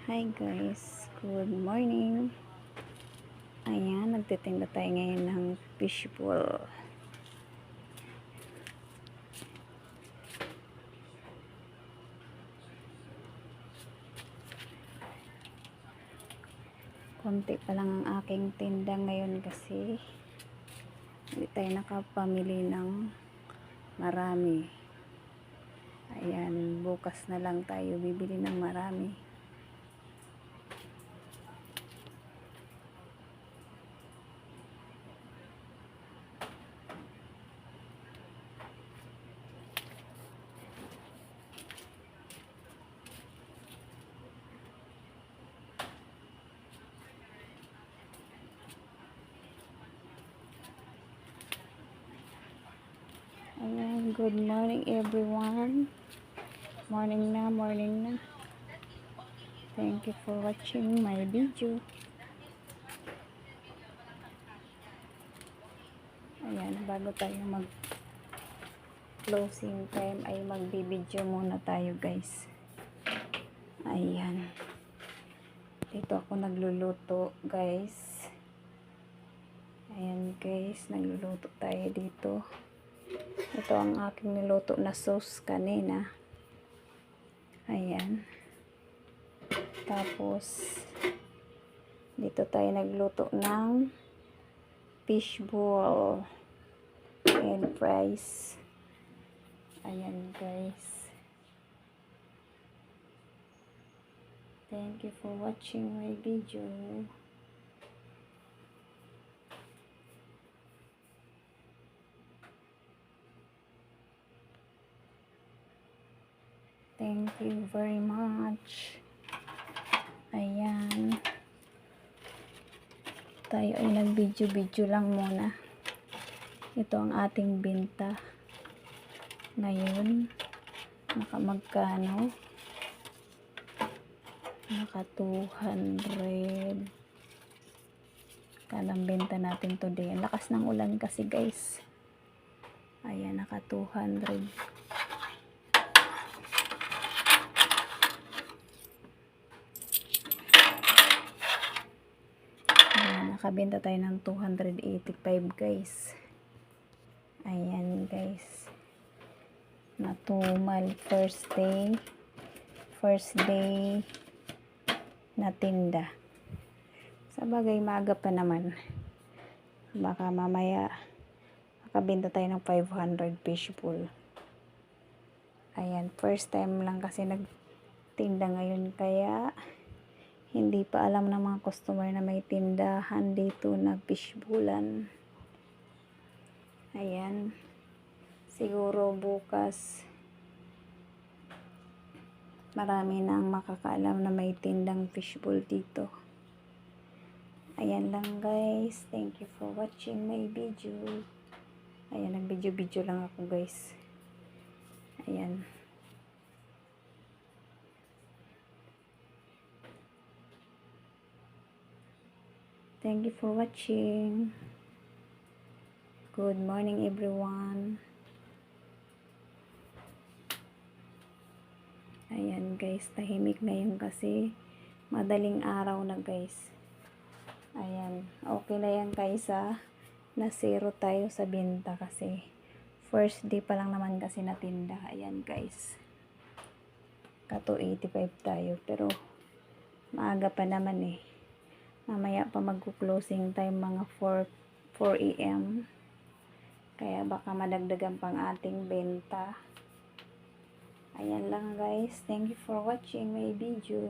Hi guys, good morning. Ayan, nagtitinda tayo ngayon ng fishbowl. Konti pa lang ang aking tinda ngayon kasi hindi tayo nakapamili ng marami. Ayan, bukas na lang tayo bibili ng marami. Ayan, good morning everyone. Morning na, morning na. Thank you for watching my video. Ayan, bago tayo mag closing time ay magbibideo muna tayo guys. Ayan. Dito ako nagluluto guys. Ayan guys, nagluluto tayo dito. Ito ang aking niluto na sauce kanina. Ayan. Tapos dito tayo nagluto ng fishbowl and fries. Ayan guys. Thank you for watching my video. Thank you very much. Ayan. Tayo ay nag-video lang muna. Ito ang ating binta. Ngayon, nakamagkano? Naka 200. Kanang benta natin today. Ang lakas ng ulan kasi guys. Ayan, naka 200. Nakabenta tayo ng 285 guys. Ayan guys. Natumal first day na tinda. Sa bagay maaga pa naman. Baka mamaya makabenta tayo ng 500 fishbowl. Ayan, first time lang kasi nagtinda ngayon kaya hindi pa alam ng mga customer na may tindahan dito na fishbowlan. Ayan. Siguro bukas marami na ang makakaalam na may tindang fishbowl dito. Ayan lang guys. Thank you for watching my video. Ayan, nag-video lang ako guys. Ayan. Thank you for watching. Good morning everyone. Ayan guys, tahimik na yun kasi madaling araw na guys. Ayan, okay na yan kaysa na zero tayo sa benta kasi first day pa lang naman kasi natinda. Ayan guys, ka 285 tayo pero maaga pa naman eh. Mamaya pa mag-closing time mga 4 AM. Kaya baka madagdagan pang ating benta. Ayan lang guys. Thank you for watching my video.